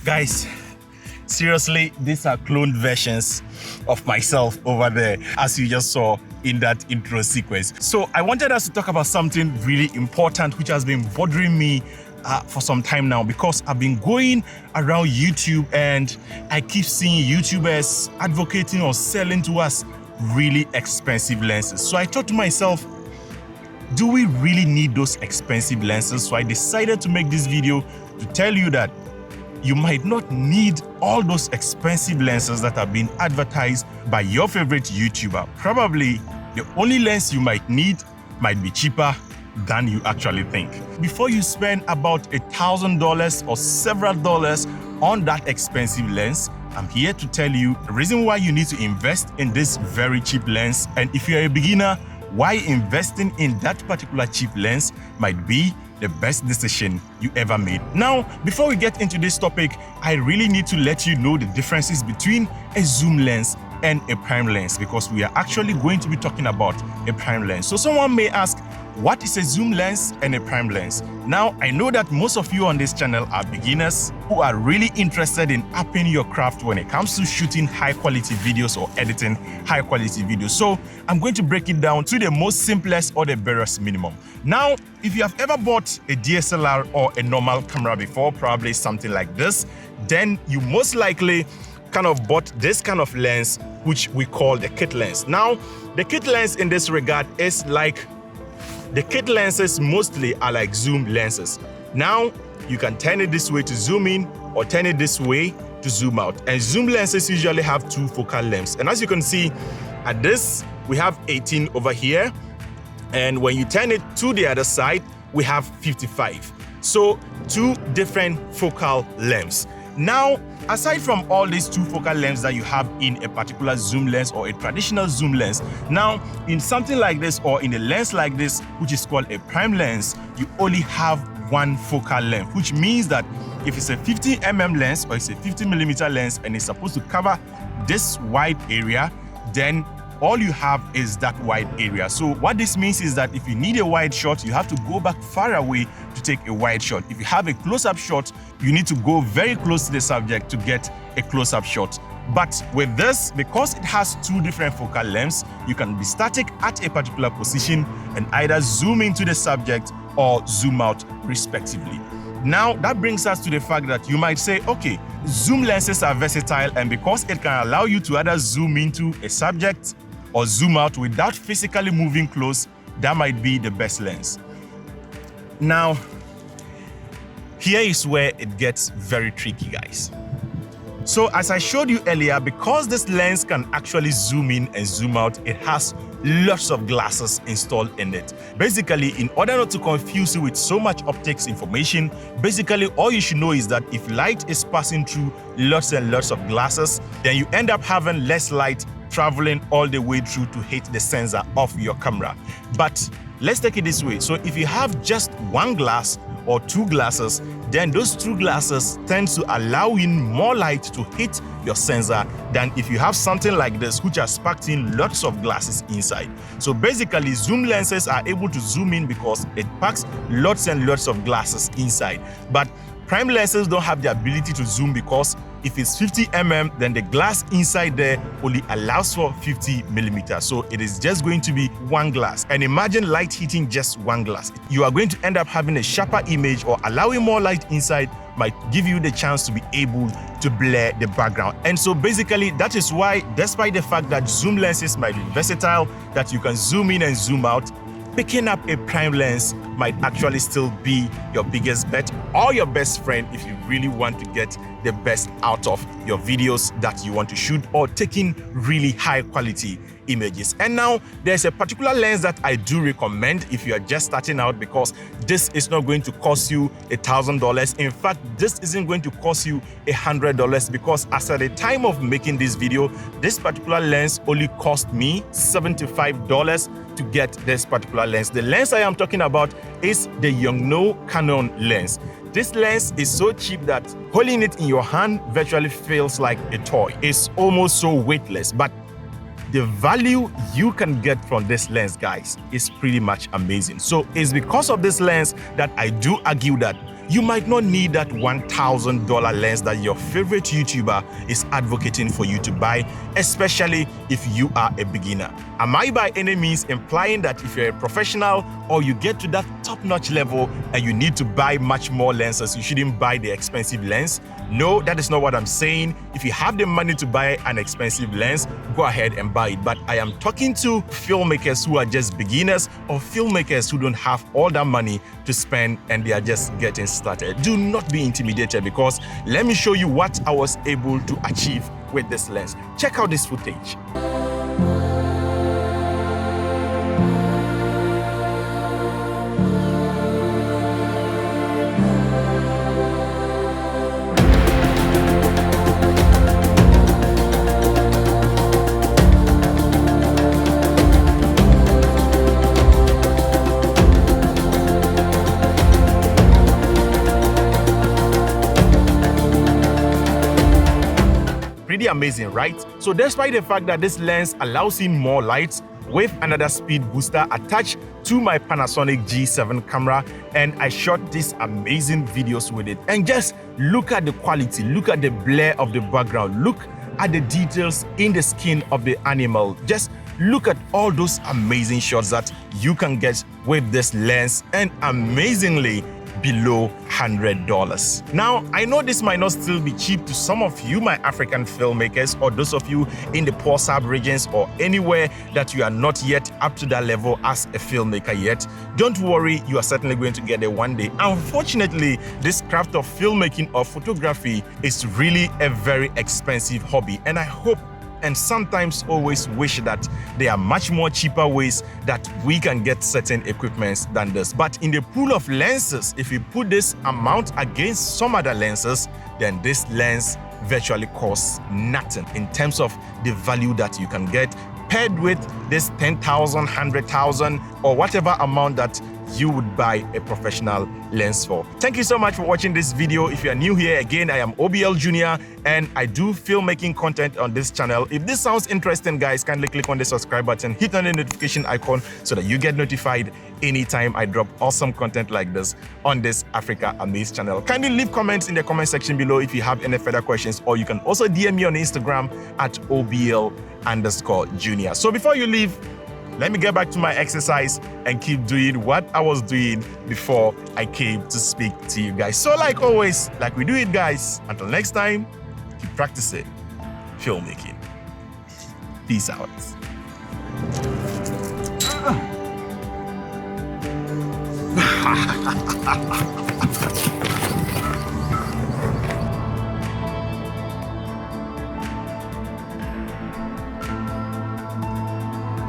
Guys, seriously, these are cloned versions of myself over there, as you just saw in that intro sequence. So I wanted us to talk about something really important which has been bothering me for some time now, because I've been going around YouTube and I keep seeing YouTubers advocating or selling to us really expensive lenses. So I thought to myself, do we really need those expensive lenses? So I decided to make this video to tell you that you might not need all those expensive lenses that are being advertised by your favorite YouTuber. Probably the only lens you might need might be cheaper than you actually think. Before you spend about $1,000 or several dollars on that expensive lens, I'm here to tell you the reason why you need to invest in this very cheap lens, and if you're a beginner, why investing in that particular cheap lens might be the best decision you ever made. Now, before we get into this topic, I really need to let you know the differences between a zoom lens and a prime lens, because we are actually going to be talking about a prime lens. So someone may ask, what is a zoom lens and a prime lens? Now, I know that most of you on this channel are beginners who are really interested in upping your craft when it comes to shooting high quality videos or editing high quality videos. So I'm going to break it down to the most simplest or the barest minimum. Now, if you have ever bought a DSLR or a normal camera before, probably something like this, then you most likely kind of bought this kind of lens, which we call the kit lens. Now, the kit lens in this regard is like, the kit lenses mostly are like zoom lenses. Now, you can turn it this way to zoom in or turn it this way to zoom out. And zoom lenses usually have two focal lengths. And as you can see, at this, we have 18 over here. And when you turn it to the other side, we have 55. So two different focal lengths. Now, aside from all these two focal lengths that you have in a particular zoom lens or a traditional zoom lens, now in something like this or in a lens like this, which is called a prime lens, you only have one focal length, which means that if it's a 50mm lens or it's a 50mm lens and it's supposed to cover this wide area, then all you have is that wide area. So what this means is that if you need a wide shot, you have to go back far away to take a wide shot. If you have a close-up shot, you need to go very close to the subject to get a close-up shot. But with this, because it has two different focal lengths, you can be static at a particular position and either zoom into the subject or zoom out respectively. Now, that brings us to the fact that you might say, okay, zoom lenses are versatile, and because it can allow you to either zoom into a subject or zoom out without physically moving close, that might be the best lens. Now, here is where it gets very tricky, guys. So as I showed you earlier, because this lens can actually zoom in and zoom out, it has lots of glasses installed in it. Basically, in order not to confuse you with so much optics information, basically all you should know is that if light is passing through lots and lots of glasses, then you end up having less light traveling all the way through to hit the sensor of your camera. But let's take it this way. So if you have just one glass or two glasses, then those two glasses tend to allow in more light to hit your sensor than if you have something like this, which has packed in lots of glasses inside. So basically, zoom lenses are able to zoom in because it packs lots and lots of glasses inside. But prime lenses don't have the ability to zoom because if it's 50mm, then the glass inside there only allows for 50mm. So it is just going to be one glass. And imagine light hitting just one glass. You are going to end up having a sharper image, or allowing more light inside might give you the chance to be able to blur the background. And so basically, that is why, despite the fact that zoom lenses might be versatile, that you can zoom in and zoom out, picking up a prime lens might actually still be your biggest bet or your best friend if you really want to get the best out of your videos that you want to shoot or taking really high quality images. And now there's a particular lens that I do recommend if you are just starting out, because this is not going to cost you $1,000. In fact, this isn't going to cost you $100, because as at the time of making this video, this particular lens only cost me $75 to get this particular lens. The lens I am talking about is the Yongnuo Canon lens. This lens is so cheap that holding it in your hand virtually feels like a toy. It's almost so weightless, but the value you can get from this lens, guys, is pretty much amazing. So it's because of this lens that I do argue that You might not need that $1,000 lens that your favorite YouTuber is advocating for you to buy, especially if you are a beginner. Am I by any means implying that if you're a professional or you get to that top-notch level and you need to buy much more lenses, you shouldn't buy the expensive lens? No, that is not what I'm saying. If you have the money to buy an expensive lens, go ahead and buy it. But I am talking to filmmakers who are just beginners or filmmakers who don't have all that money to spend and they are just getting started. Do not be intimidated, because let me show you what I was able to achieve with this lens. Check out this footage. Pretty amazing, right? So despite the fact that this lens allows in more lights with another speed booster attached to my Panasonic G7 camera, and I shot these amazing videos with it. And just look at the quality, look at the blur of the background, look at the details in the skin of the animal. Just look at all those amazing shots that you can get with this lens, and amazingly below $100. Now, I know this might not still be cheap to some of you, my African filmmakers, or those of you in the poor sub regions or anywhere that you are not yet up to that level as a filmmaker yet. Don't worry, you are certainly going to get there one day. Unfortunately, this craft of filmmaking or photography is really a very expensive hobby, and I hope and sometimes always wish that there are much more cheaper ways that we can get certain equipments than this. But in the pool of lenses, if you put this amount against some other lenses, then this lens virtually costs nothing in terms of the value that you can get, paired with this 10,000, 100,000, or whatever amount that you would buy a professional lens for. Thank you so much for watching this video. If you are new here, again, I am OBL Jr. and I do filmmaking content on this channel. If this sounds interesting, guys, kindly click on the subscribe button, hit on the notification icon so that you get notified anytime I drop awesome content like this on this Africa Amaze channel. Kindly leave comments in the comment section below if you have any further questions, or you can also DM me on Instagram at OBL_Jr. So before you leave, let me get back to my exercise and keep doing what I was doing before I came to speak to you guys. So like always, like we do it, guys, until next time, keep practicing filmmaking. Peace out.